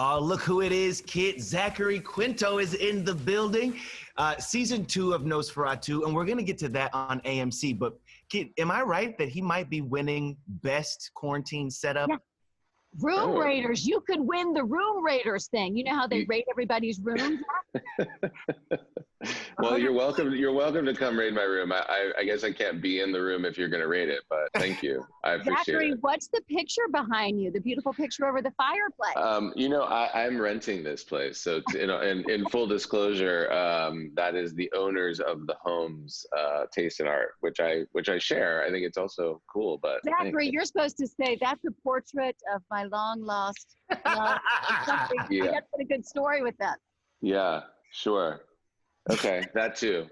Oh, look who it is, Kit. Zachary Quinto is in the building. Season 2 of Nosferatu, and we're going to get to that on AMC. But, Kit, am I right that he might be winning Best Quarantine Setup? Yeah. Room Raiders. You could win the Room Raiders thing. You know how they rate everybody's rooms? Well, you're welcome. You're welcome to come raid my room. I guess I can't be in the room if you're going to raid it, but thank you. I appreciate Zachary, it. what's the picture behind you? The beautiful picture over the fireplace. I'm renting this place, so in full disclosure, that is the owners of the home's taste in art, which I share. I think it's also cool. But Zachary, you're supposed to say that's a portrait of my long lost love. Yeah. You got to put a good story with that. Yeah, sure. Okay, that too.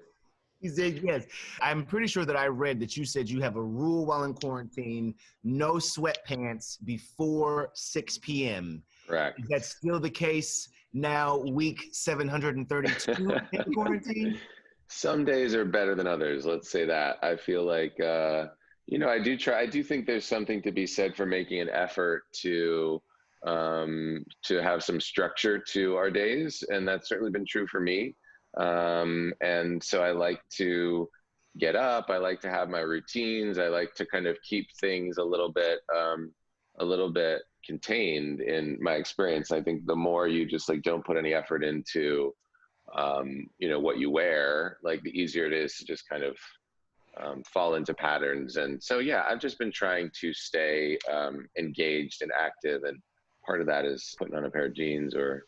He said yes. I'm pretty sure that I read that you said you have a rule while in quarantine: no sweatpants before 6 p.m. Correct. Is that still the case now, week 732 in quarantine? Some days are better than others. Let's say that. I feel like, I do think there's something to be said for making an effort to have some structure to our days. And that's certainly been true for me. And so I like to get up. I like to have my routines. I like to kind of keep things a little bit contained in my experience. I think the more you just don't put any effort into, what you wear, the easier it is to just kind of fall into patterns. And so, yeah, I've just been trying to stay engaged and active. And part of that is putting on a pair of jeans or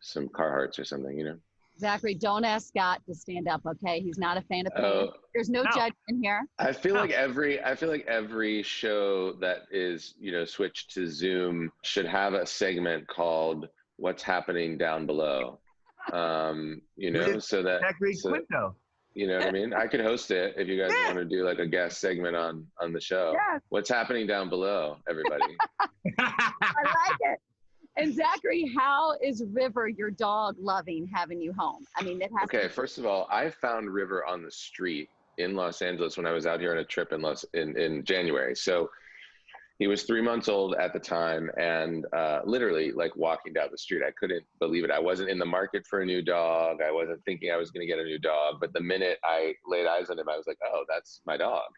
some Carhartts or something, Zachary, don't ask Scott to stand up, okay? He's not a fan of pain. There's no judgment here. I feel like every show that is, switched to Zoom should have a segment called "What's Happening Down Below." So that Zachary Quinto. You know what I mean? I could host it if you guys want to do a guest segment on the show. Yes. What's happening down below, everybody? I like it. And Zachary, how is River, your dog, loving having you home? I mean, Okay, first of all, I found River on the street in Los Angeles when I was out here on a trip in January. So he was 3 months old at the time, and literally walking down the street, I couldn't believe it. I wasn't in the market for a new dog. I wasn't thinking I was going to get a new dog. But the minute I laid eyes on him, I was like, oh, that's my dog.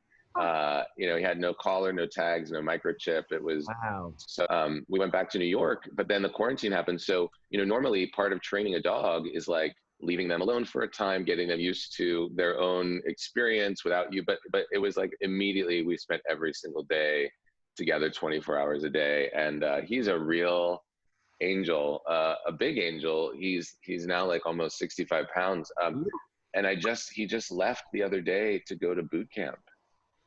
He had no collar, no tags, no microchip. It was wow. So we went back to New York, but then the quarantine happened. So, normally part of training a dog is leaving them alone for a time, getting them used to their own experience without you. But it was immediately we spent every single day together 24 hours a day. And he's a real angel, a big angel. He's now almost 65 pounds. And he just left the other day to go to boot camp.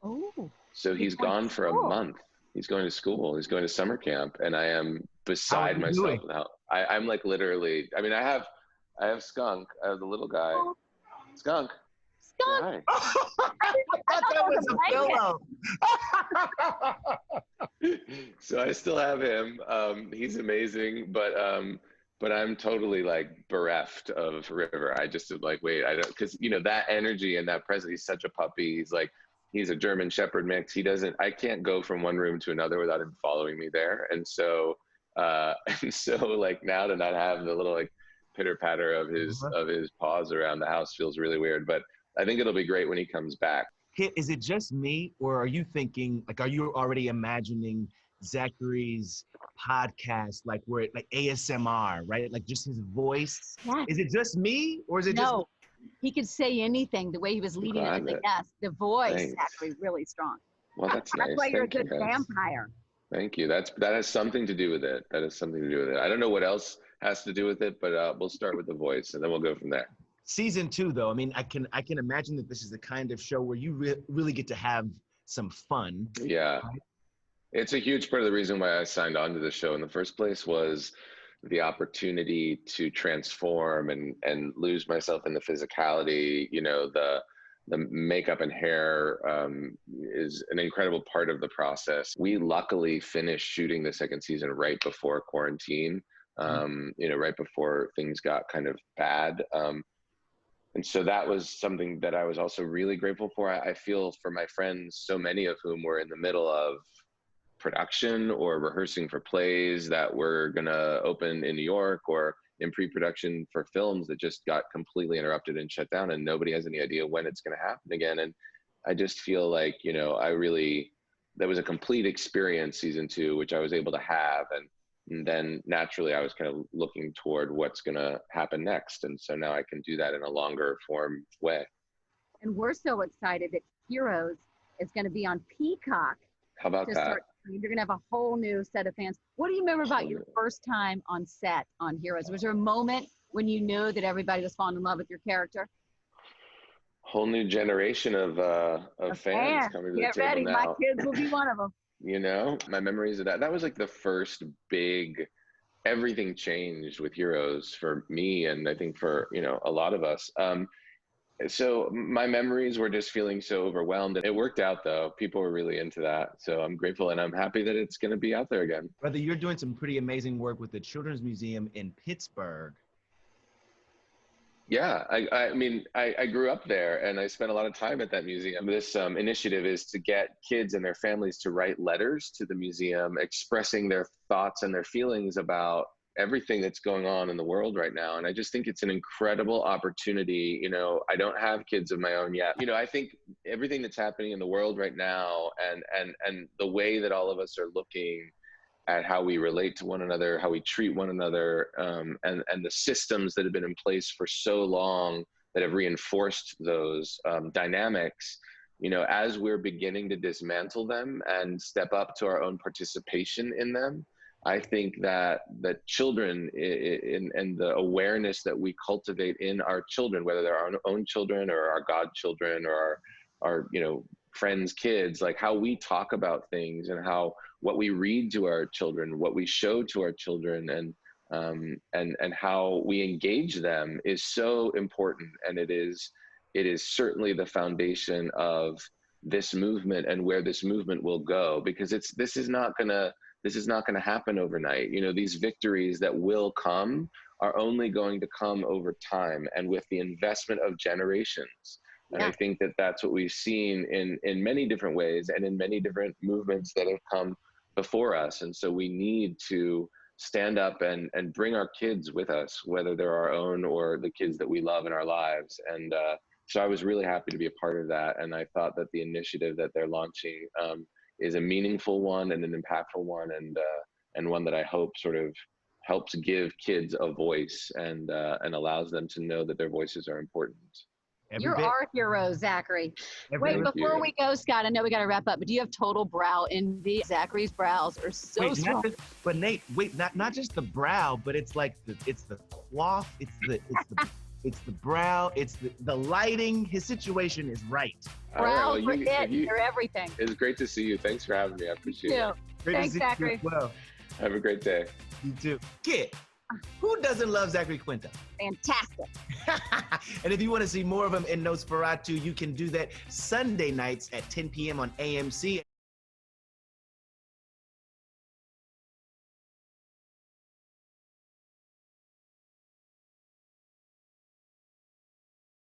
Oh, so he's gone for a month. He's going to school. He's going to summer camp, and I am beside myself now. I'm literally. I mean, I have Skunk. I have the little guy. Skunk. Skunk. I thought that was a pillow. So I still have him. He's amazing, but I'm totally bereft of River. I just wait. I don't, because that energy and that presence. He's such a puppy. He's a German Shepherd mix. I can't go from one room to another without him following me there. And so now to not have the little pitter patter of his paws around the house feels really weird, but I think it'll be great when he comes back. Kit, is it just me, or are you thinking, are you already imagining Zachary's podcast, where ASMR, right? Just his voice. Yes. Is it just me, or is it No. He could say anything the way he was leading it as a guest. The voice, Zachary, really strong. Well, that's nice. That's why you're a good vampire. Thank you. That has something to do with it. I don't know what else has to do with it, but we'll start with the voice, and then we'll go from there. Season 2, though, I mean, I can imagine that this is the kind of show where you really get to have some fun. Yeah. Right? It's a huge part of the reason why I signed on to the show in the first place was the opportunity to transform and lose myself in the physicality. The makeup and hair is an incredible part of the process. We luckily finished shooting the second season right before quarantine, right before things got kind of bad. And so that was something that I was also really grateful for. I feel for my friends, so many of whom were in the middle of production or rehearsing for plays that were going to open in New York, or in pre-production for films that just got completely interrupted and shut down, and nobody has any idea when it's going to happen again. And I just feel like, you know, that was a complete experience, season 2, which I was able to have. And then naturally I was kind of looking toward what's going to happen next. And so now I can do that in a longer form way. And we're so excited that Heroes is going to be on Peacock. How about that? You're going to have a whole new set of fans. What do you remember about your first time on set on Heroes? Was there a moment when you knew that everybody was falling in love with your character? Whole new generation of fans coming to the Get table ready. now. My kids will be one of them. You know, my memories of that was like the first big, everything changed with Heroes for me, and I think for, you know, a lot of us. So my memories were just feeling so overwhelmed. It worked out though. People were really into that. So I'm grateful, and I'm happy that it's going to be out there again. Brother, you're doing some pretty amazing work with the Children's Museum in Pittsburgh. Yeah, I mean, I grew up there and I spent a lot of time at that museum. This initiative is to get kids and their families to write letters to the museum expressing their thoughts and their feelings about everything that's going on in the world right now. And I just think it's an incredible opportunity. You know, I don't have kids of my own yet. You know, I think everything that's happening in the world right now, and the way that all of us are looking at how we relate to one another, how we treat one another, and the systems that have been in place for so long that have reinforced those dynamics, you know, as we're beginning to dismantle them and step up to our own participation in them, I think that children and the awareness that we cultivate in our children, whether they're our own children or our godchildren or our you know, friends' kids, like how we talk about things and what we read to our children, what we show to our children, and how we engage them is so important. And it is certainly the foundation of this movement and where this movement will go, because this is not gonna happen overnight. You know, these victories that will come are only going to come over time and with the investment of generations. And I think that that's what we've seen in many different ways and in many different movements that have come before us. And so we need to stand up and bring our kids with us, whether they're our own or the kids that we love in our lives. And so I was really happy to be a part of that. And I thought that the initiative that they're launching is a meaningful one and an impactful one, and one that I hope sort of helps give kids a voice and allows them to know that their voices are important. You're our hero, Zachary. Wait, before we go, Scott, I know we got to wrap up, but do you have total brow envy? Zachary's brows are so strong. But Nate, wait, not just the brow, but it's like it's the cloth, it's the brow, it's the lighting. His situation is right. Brow, you're everything. It's great to see you. Thanks for having me. I appreciate it. Thanks, Zachary. Well, have a great day. You too. Kid, who doesn't love Zachary Quinto? Fantastic. And if you want to see more of him in Nosferatu, you can do that Sunday nights at 10 p.m. on AMC.